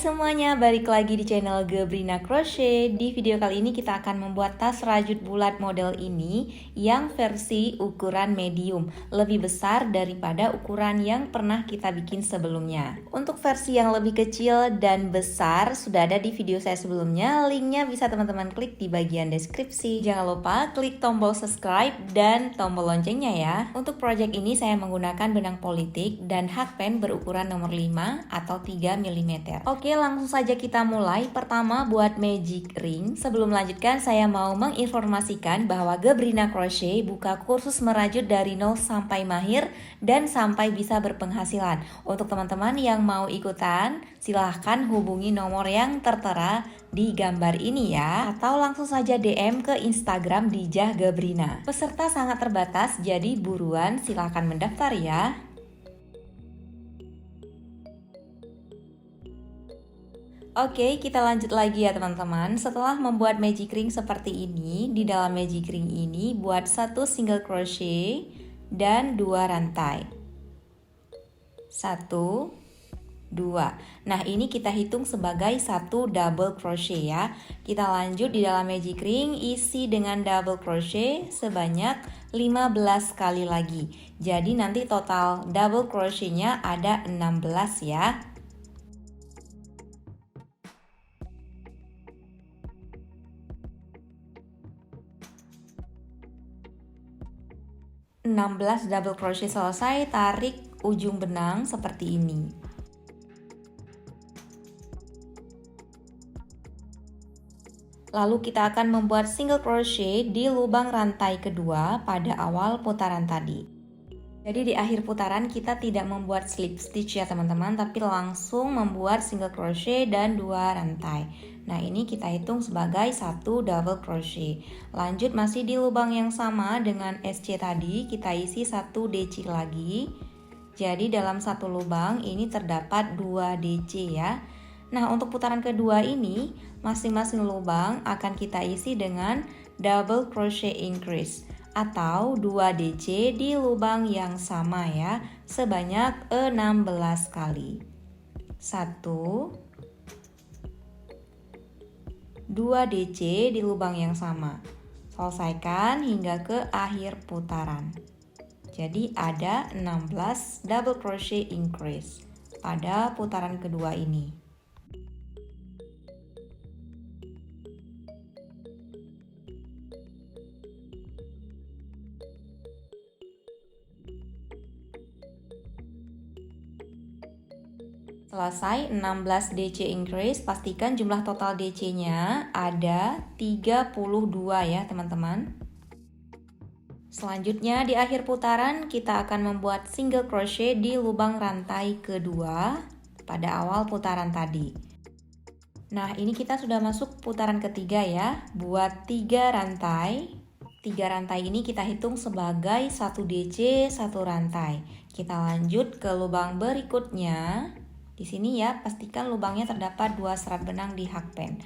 semuanya, balik lagi di channel Gebrina Crochet. Di video kali ini kita akan membuat tas rajut bulat model ini yang versi ukuran medium, lebih besar daripada ukuran yang pernah kita bikin sebelumnya. Untuk versi yang lebih kecil dan besar sudah ada di video saya sebelumnya, linknya bisa teman-teman klik di bagian deskripsi. Jangan lupa klik tombol subscribe dan tombol loncengnya ya. Untuk project ini saya menggunakan benang politik dan hakpen berukuran nomor 5 atau 3 mm. Oke, langsung saja kita mulai. Pertama, buat magic ring. Sebelum melanjutkan, saya mau menginformasikan bahwa Gebrina Crochet buka kursus merajut dari 0 sampai mahir dan sampai bisa berpenghasilan. Untuk teman-teman yang mau ikutan, silahkan hubungi nomor yang tertera di gambar ini ya, atau langsung saja DM ke Instagram Dijah Gebrina. Peserta sangat terbatas, jadi buruan silahkan mendaftar ya. Oke, kita lanjut lagi ya teman-teman. Setelah membuat magic ring seperti ini, di dalam magic ring ini buat satu single crochet dan 2 rantai. 1, 2. Nah, ini kita hitung sebagai satu double crochet ya. Kita lanjut di dalam magic ring, isi dengan double crochet sebanyak 15 kali lagi. Jadi nanti total double crochetnya ada 16 ya. 16 double crochet selesai, tarik ujung benang seperti ini. Lalu kita akan membuat single crochet di lubang rantai kedua pada awal putaran tadi. Jadi di akhir putaran kita tidak membuat slip stitch ya teman-teman, tapi langsung membuat single crochet dan 2 rantai. Nah, ini kita hitung sebagai satu double crochet. Lanjut masih di lubang yang sama dengan SC tadi, kita isi 1 DC lagi. Jadi dalam satu lubang ini terdapat 2 DC ya. Nah, untuk putaran kedua ini, masing-masing lubang akan kita isi dengan double crochet increase atau 2 DC di lubang yang sama ya, sebanyak 16 kali. 1, 2 DC di lubang yang sama. Selesaikan hingga ke akhir putaran. Jadi ada 16 double crochet increase pada putaran kedua ini. Selesai 16 DC increase, pastikan jumlah total DC-nya ada 32 ya teman-teman. Selanjutnya di akhir putaran kita akan membuat single crochet di lubang rantai kedua pada awal putaran tadi. Nah, ini kita sudah masuk putaran ketiga ya. Buat 3 rantai. 3 rantai ini kita hitung sebagai 1 DC 1 rantai. Kita lanjut ke lubang berikutnya. Di sini ya, pastikan lubangnya terdapat 2 serat benang di hakpen.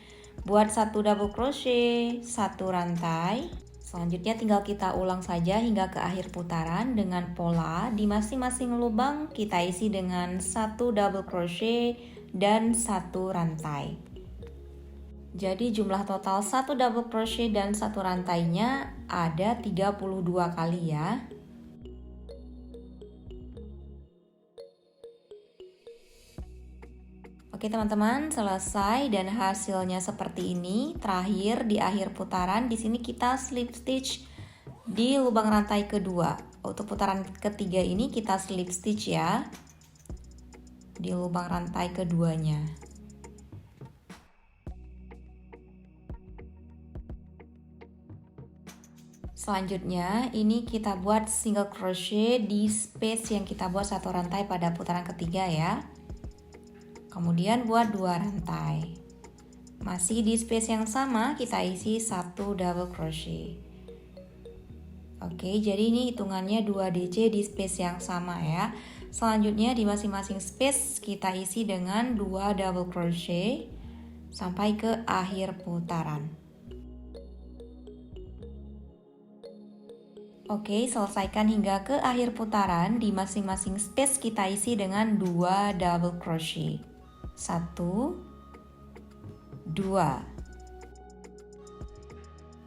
Buat 1 double crochet, 1 rantai. Selanjutnya tinggal kita ulang saja hingga ke akhir putaran dengan pola di masing-masing lubang kita isi dengan 1 double crochet dan 1 rantai. Jadi jumlah total 1 double crochet dan 1 rantainya ada 32 kali ya. Oke teman-teman, selesai dan hasilnya seperti ini. Terakhir di akhir putaran di sini kita slip stitch di lubang rantai kedua. Untuk putaran ketiga ini kita slip stitch ya di lubang rantai keduanya. Selanjutnya ini kita buat single crochet di space yang kita buat 1 rantai pada putaran ketiga ya. Kemudian buat 2 rantai. Masih di space yang sama kita isi 1 double crochet. Oke, jadi ini hitungannya 2 DC di space yang sama ya. Selanjutnya di masing-masing space kita isi dengan 2 double crochet sampai ke akhir putaran. Oke, selesaikan hingga ke akhir putaran. Di masing-masing space kita isi dengan 2 double crochet. 1, 2.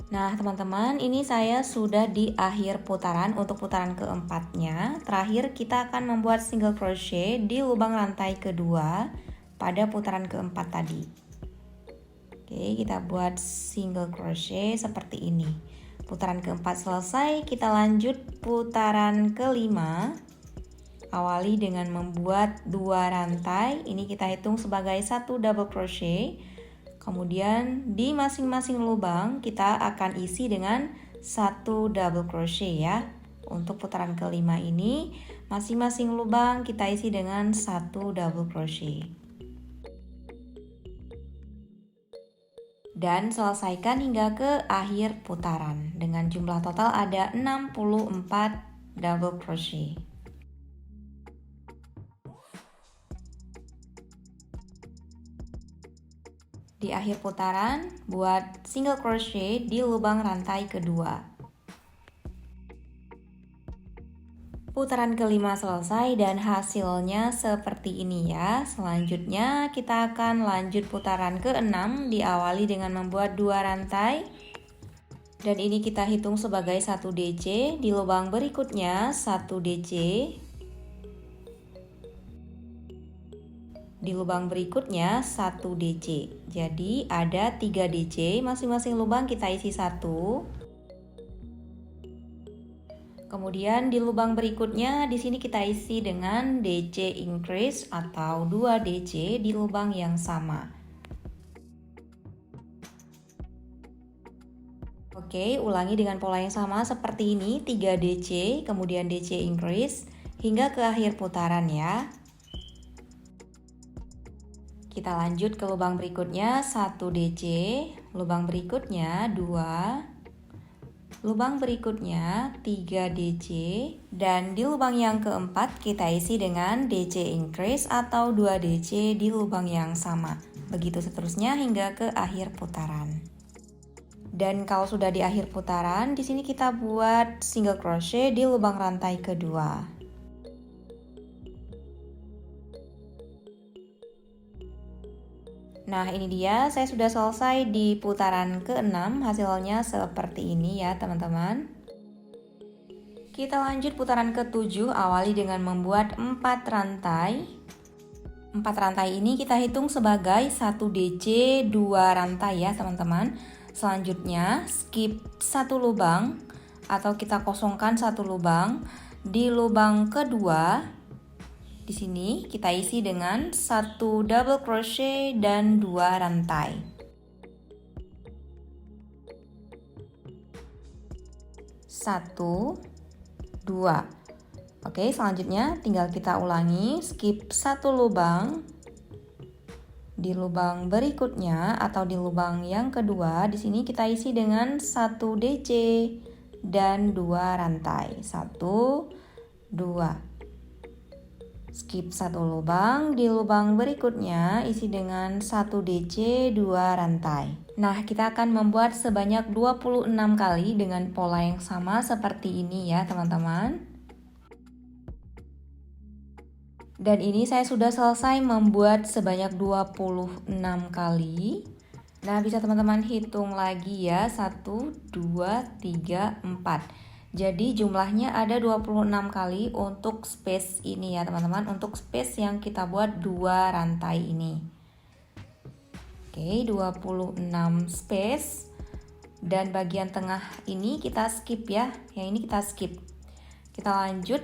Nah, teman-teman, ini saya sudah di akhir putaran. Untuk putaran keempatnya, terakhir kita akan membuat single crochet di lubang rantai kedua pada putaran keempat tadi. Oke, kita buat single crochet seperti ini. Putaran keempat selesai, kita lanjut putaran kelima. Awali dengan membuat 2 rantai, ini kita hitung sebagai 1 double crochet. Kemudian di masing-masing lubang kita akan isi dengan 1 double crochet ya. Untuk putaran kelima ini, masing-masing lubang kita isi dengan 1 double crochet. Dan selesaikan hingga ke akhir putaran. Dengan jumlah total ada 64 double crochet. Di akhir putaran, buat single crochet di lubang rantai kedua. Putaran kelima selesai dan hasilnya seperti ini ya. Selanjutnya kita akan lanjut putaran ke-6, diawali dengan membuat 2 rantai. Dan ini kita hitung sebagai 1 DC, di lubang berikutnya 1 DC. Di lubang berikutnya 1 DC. Jadi ada 3 DC, masing-masing lubang kita isi 1. Kemudian di lubang berikutnya di sini kita isi dengan DC increase atau 2 DC di lubang yang sama. Oke, ulangi dengan pola yang sama seperti ini, 3 DC, kemudian DC increase hingga ke akhir putaran ya. Kita lanjut ke lubang berikutnya 1 DC, lubang berikutnya 2, lubang berikutnya 3 DC, dan di lubang yang keempat kita isi dengan DC increase atau 2 DC di lubang yang sama. Begitu seterusnya hingga ke akhir putaran. Dan kalau sudah di akhir putaran, di sini kita buat single crochet di lubang rantai kedua. Nah, ini dia, saya sudah selesai di putaran ke-6, hasilnya seperti ini ya teman-teman. Kita lanjut putaran ke-7, awali dengan membuat 4 rantai. 4 rantai ini kita hitung sebagai 1 DC, 2 rantai ya teman-teman. Selanjutnya, skip 1 lubang atau kita kosongkan 1 lubang. Di lubang kedua, di sini kita isi dengan 1 double crochet dan 2 rantai. 1, 2. Oke, selanjutnya tinggal kita ulangi, skip 1 lubang. Di lubang berikutnya atau di lubang yang kedua, di sini kita isi dengan 1 DC dan 2 rantai. 1, 2. Skip 1 lubang, di lubang berikutnya isi dengan 1 DC, 2 rantai. Nah, kita akan membuat sebanyak 26 kali dengan pola yang sama seperti ini ya teman-teman. Dan ini saya sudah selesai membuat sebanyak 26 kali. Nah, bisa teman-teman hitung lagi ya, 1, 2, 3, 4. Jadi jumlahnya ada 26 kali untuk space ini ya teman-teman, untuk space yang kita buat 2 rantai ini. Oke, 26 space. Dan bagian tengah ini kita skip ya, yang ini kita skip. Kita lanjut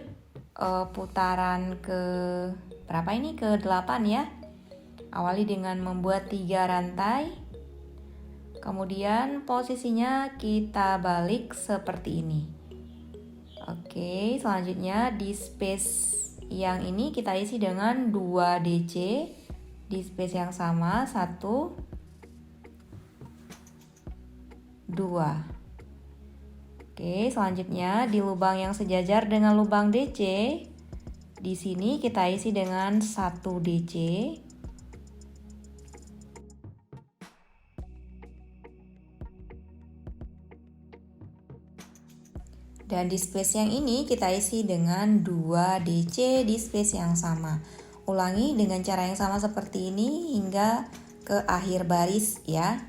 putaran ke berapa ini? Ke-8 ya. Awali dengan membuat 3 rantai. Kemudian posisinya kita balik seperti ini. Oke, selanjutnya di space yang ini kita isi dengan 2 DC di space yang sama, 1, 2. Oke, selanjutnya di lubang yang sejajar dengan lubang DC, di sini kita isi dengan 1 DC. Dan di space yang ini kita isi dengan 2 DC di space yang sama. Ulangi dengan cara yang sama seperti ini hingga ke akhir baris ya.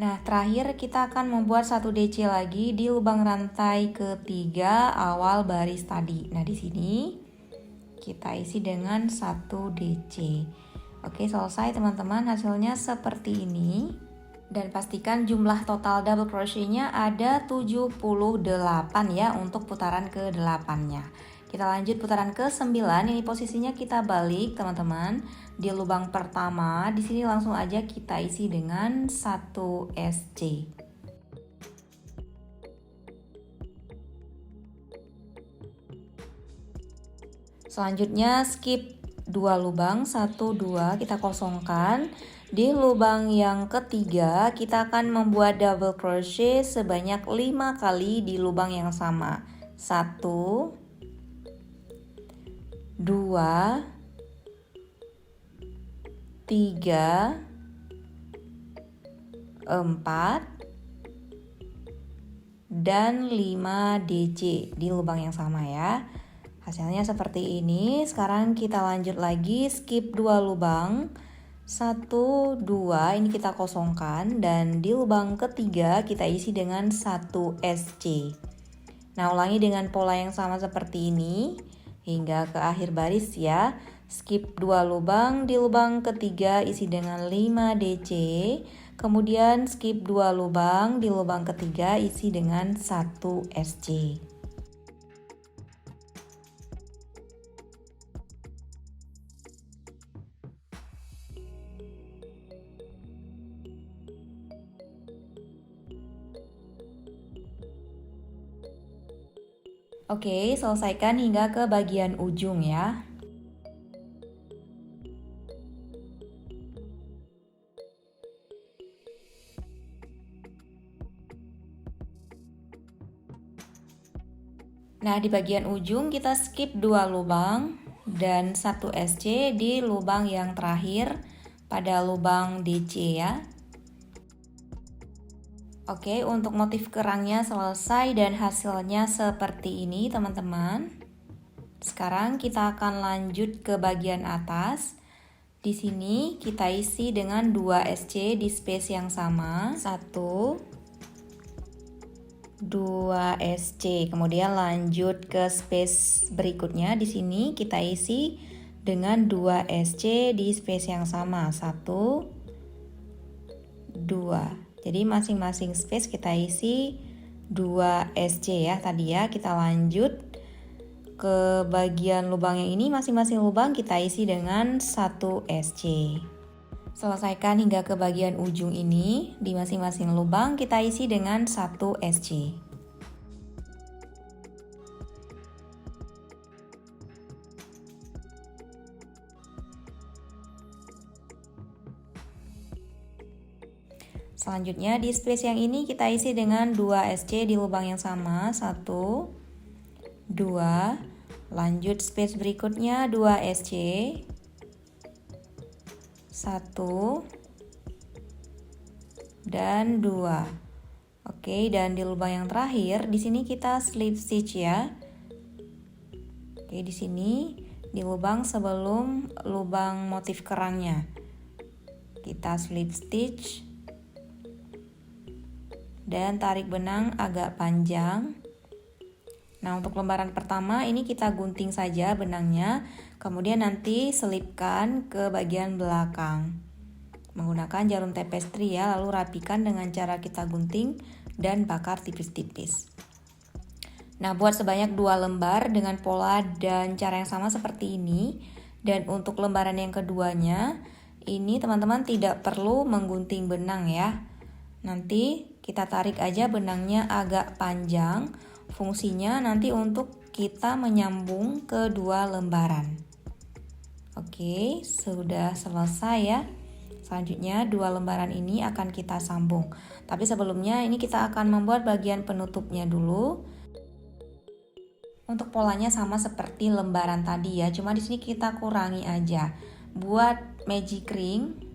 Nah, terakhir kita akan membuat 1 DC lagi di lubang rantai ketiga awal baris tadi. Nah, di sini kita isi dengan 1 DC. Oke, selesai teman-teman, hasilnya seperti ini. Dan pastikan jumlah total double crochetnya ada 78 ya untuk putaran ke-8-nya. Kita lanjut putaran ke-9. Ini posisinya kita balik teman-teman. Di lubang pertama, di sini langsung aja kita isi dengan 1 SC. Selanjutnya skip 2 lubang, 1 2 kita kosongkan. Di lubang yang ketiga kita akan membuat double crochet sebanyak 5 kali di lubang yang sama. 1 2 3 4 dan 5 DC di lubang yang sama ya. Hasilnya seperti ini. Sekarang kita lanjut lagi, skip 2 lubang. 1 2 ini kita kosongkan dan di lubang ketiga kita isi dengan 1 SC. Nah, ulangi dengan pola yang sama seperti ini hingga ke akhir baris ya. Skip 2 lubang, di lubang ketiga isi dengan 5 DC. Kemudian skip 2 lubang, di lubang ketiga isi dengan 1 SC. Oke, selesaikan hingga ke bagian ujung ya. Nah, di bagian ujung kita skip 2 lubang dan 1 SC di lubang yang terakhir pada lubang DC ya. Oke, untuk motif kerangnya selesai dan hasilnya seperti ini teman-teman. Sekarang kita akan lanjut ke bagian atas. Di sini kita isi dengan 2 SC di space yang sama. 1 2 SC. Kemudian lanjut ke space berikutnya. Di sini kita isi dengan 2 SC di space yang sama. 1 2. Jadi masing-masing space kita isi 2 SC ya tadi ya. Kita lanjut ke bagian lubang yang ini, masing-masing lubang kita isi dengan 1 SC. Selesaikan hingga ke bagian ujung ini. Di masing-masing lubang kita isi dengan 1 SC. Selanjutnya di space yang ini kita isi dengan 2 SC di lubang yang sama. 1 2. Lanjut space berikutnya 2 SC. 1 dan 2. Oke, dan di lubang yang terakhir di sini kita slip stitch ya. Oke, di sini di lubang sebelum lubang motif kerangnya. Kita slip stitch dan tarik benang agak panjang. Nah, untuk lembaran pertama ini kita gunting saja benangnya, kemudian nanti selipkan ke bagian belakang menggunakan jarum tapestry ya, lalu rapikan dengan cara kita gunting dan bakar tipis-tipis. Nah, buat sebanyak 2 lembar dengan pola dan cara yang sama seperti ini. Dan untuk lembaran yang keduanya ini teman-teman tidak perlu menggunting benang ya. Nanti kita tarik aja benangnya agak panjang. Fungsinya nanti untuk kita menyambung kedua lembaran. Oke, sudah selesai ya. Selanjutnya 2 lembaran ini akan kita sambung. Tapi sebelumnya ini kita akan membuat bagian penutupnya dulu. Untuk polanya sama seperti lembaran tadi ya, cuma di sini kita kurangi aja. Buat magic ring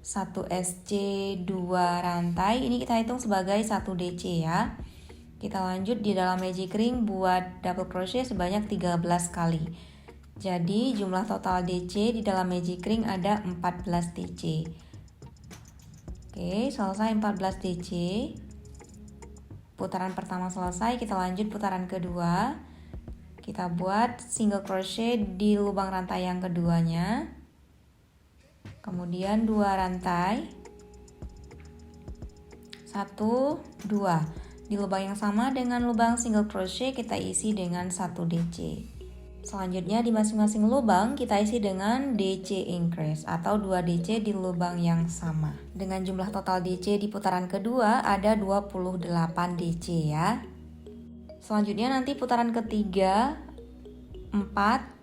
1 SC 2 rantai, ini kita hitung sebagai 1 DC ya. Kita lanjut di dalam magic ring buat double crochet sebanyak 13 kali. Jadi jumlah total DC di dalam magic ring ada 14 DC. Oke, selesai 14 DC. Putaran pertama selesai, kita lanjut putaran kedua. Kita buat single crochet di lubang rantai yang keduanya. Kemudian 2 rantai. 1, 2. Di lubang yang sama dengan lubang single crochet kita isi dengan 1 DC. Selanjutnya di masing-masing lubang kita isi dengan DC increase atau 2 DC di lubang yang sama. Dengan jumlah total DC di putaran kedua ada 28 DC ya. Selanjutnya nanti putaran ketiga 4,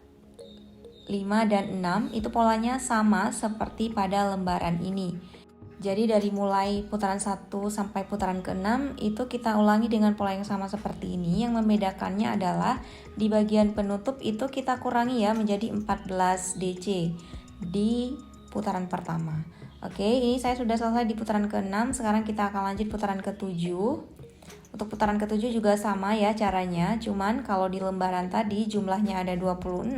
5, dan 6 itu polanya sama seperti pada lembaran ini. Jadi dari mulai putaran 1 sampai putaran ke-6 itu kita ulangi dengan pola yang sama seperti ini. Yang membedakannya adalah di bagian penutup itu kita kurangi ya menjadi 14 DC di putaran pertama. Oke, ini saya sudah selesai di putaran ke-6. Sekarang kita akan lanjut putaran ke-7. Untuk putaran ke-7 juga sama ya caranya. Cuman kalau di lembaran tadi jumlahnya ada 26.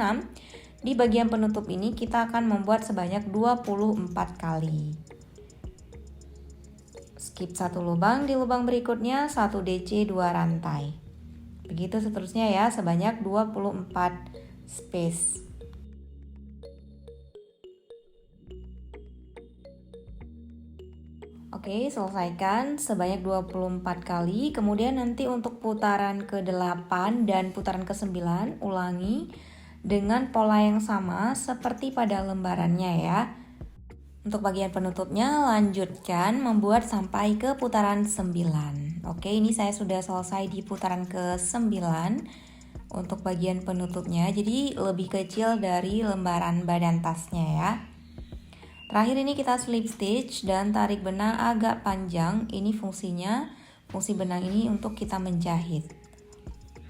Di bagian penutup ini kita akan membuat sebanyak 24 kali. Skip 1 lubang, di lubang berikutnya 1 DC 2 rantai. Begitu seterusnya ya, sebanyak 24 space. Oke, selesaikan sebanyak 24 kali. Kemudian nanti untuk putaran ke-8 dan putaran ke-9 ulangi dengan pola yang sama seperti pada lembarannya ya. Untuk bagian penutupnya lanjutkan membuat sampai ke putaran 9. Oke, ini saya sudah selesai di putaran ke-9 untuk bagian penutupnya. Jadi lebih kecil dari lembaran badan tasnya ya. Terakhir ini kita slip stitch dan tarik benang agak panjang. Ini fungsinya, fungsi benang ini untuk kita menjahit.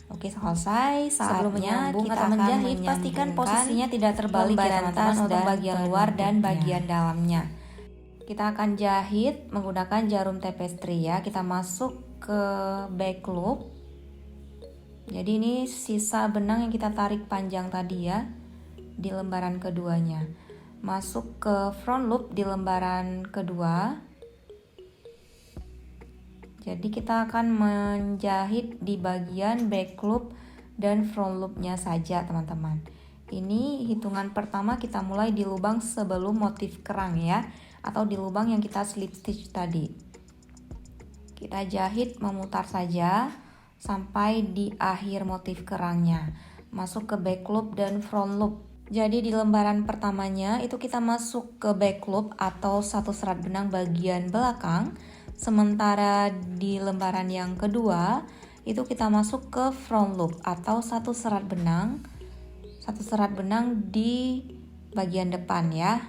Oke, selesai. Saatnya kita akan menjahit. Pastikan posisinya tidak terbalik ya teman-teman untuk bagian luar dan bagian dalamnya. Kita akan jahit menggunakan jarum tapestry ya. Kita masuk ke back loop. Jadi ini sisa benang yang kita tarik panjang tadi ya di lembaran keduanya. Masuk ke front loop di lembaran kedua. Jadi kita akan menjahit di bagian back loop dan front loopnya saja teman-teman. Ini hitungan pertama kita mulai di lubang sebelum motif kerang ya, atau di lubang yang kita slip stitch tadi. Kita jahit memutar saja sampai di akhir motif kerangnya. Masuk ke back loop dan front loop. Jadi di lembaran pertamanya itu kita masuk ke back loop atau satu serat benang bagian belakang. Sementara di lembaran yang kedua itu kita masuk ke front loop atau satu serat benang di bagian depan ya.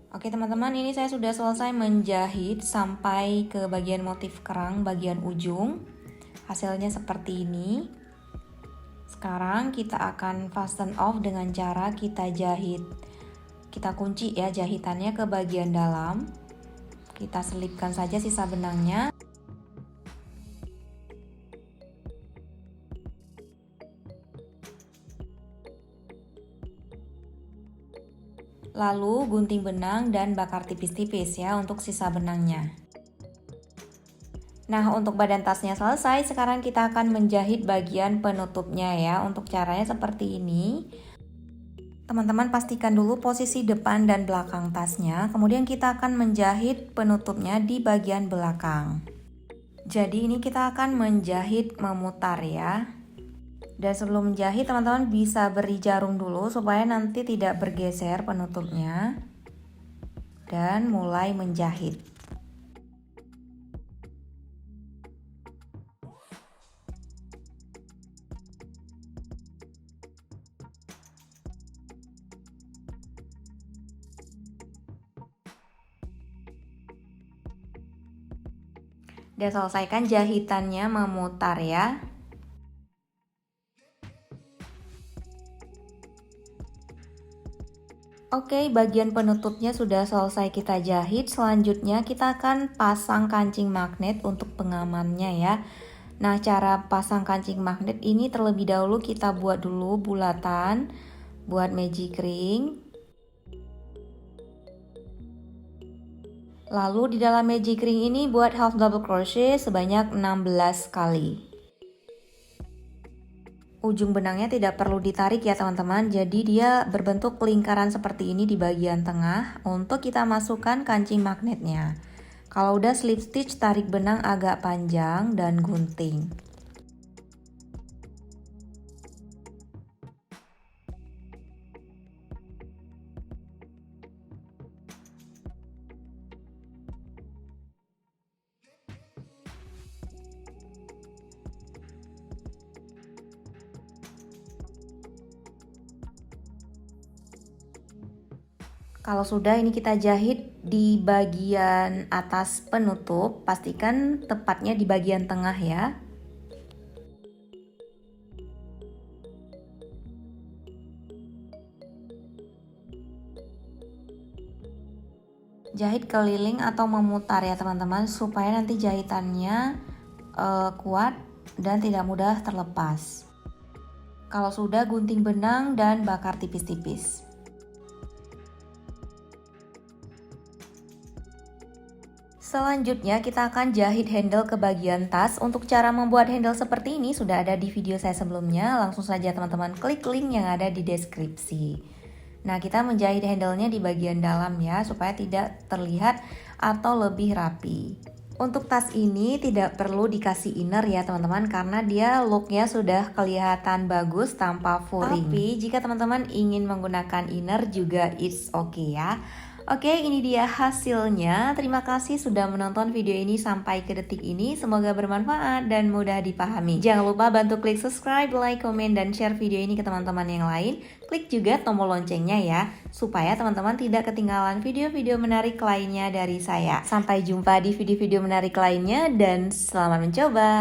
Oke teman-teman, ini saya sudah selesai menjahit sampai ke bagian motif kerang bagian ujung. Hasilnya seperti ini. Sekarang kita akan fasten off dengan cara kita jahit. Kita kunci ya jahitannya ke bagian dalam. Kita selipkan saja sisa benangnya. Lalu gunting benang dan bakar tipis-tipis ya untuk sisa benangnya. Nah, untuk badan tasnya selesai, sekarang kita akan menjahit bagian penutupnya ya. Untuk caranya seperti ini. Teman-teman pastikan dulu posisi depan dan belakang tasnya. Kemudian kita akan menjahit penutupnya di bagian belakang. Jadi ini kita akan menjahit memutar ya. Dan sebelum menjahit teman-teman bisa beri jarum dulu supaya nanti tidak bergeser penutupnya. Dan mulai menjahit. Dan selesaikan jahitannya memutar ya. Oke, bagian penutupnya sudah selesai kita jahit. Selanjutnya kita akan pasang kancing magnet untuk pengamannya ya. Nah, cara pasang kancing magnet ini terlebih dahulu kita buat dulu bulatan buat magic ring. Lalu di dalam magic ring ini buat half double crochet sebanyak 16 kali. Ujung benangnya tidak perlu ditarik ya teman-teman, jadi dia berbentuk lingkaran seperti ini di bagian tengah untuk kita masukkan kancing magnetnya. Kalau udah slip stitch, tarik benang agak panjang dan gunting. Kalau sudah, ini kita jahit di bagian atas penutup, pastikan tepatnya di bagian tengah ya. Jahit keliling atau memutar ya teman-teman, supaya nanti jahitannya kuat dan tidak mudah terlepas. Kalau sudah, gunting benang dan bakar tipis-tipis. Selanjutnya kita akan jahit handle ke bagian tas. Untuk cara membuat handle seperti ini sudah ada di video saya sebelumnya. Langsung saja teman-teman klik link yang ada di deskripsi. Nah, kita menjahit handle-nya di bagian dalam ya, supaya tidak terlihat atau lebih rapi. Untuk tas ini tidak perlu dikasih inner ya teman-teman, karena dia looknya sudah kelihatan bagus tanpa furing. Tapi jika teman-teman ingin menggunakan inner juga it's okay ya. Oke, ini dia hasilnya. Terima kasih sudah menonton video ini sampai ke detik ini. Semoga bermanfaat dan mudah dipahami. Jangan lupa bantu klik subscribe, like, komen, dan share video ini ke teman-teman yang lain. Klik juga tombol loncengnya ya, supaya teman-teman tidak ketinggalan video-video menarik lainnya dari saya. Sampai jumpa di video-video menarik lainnya dan selamat mencoba.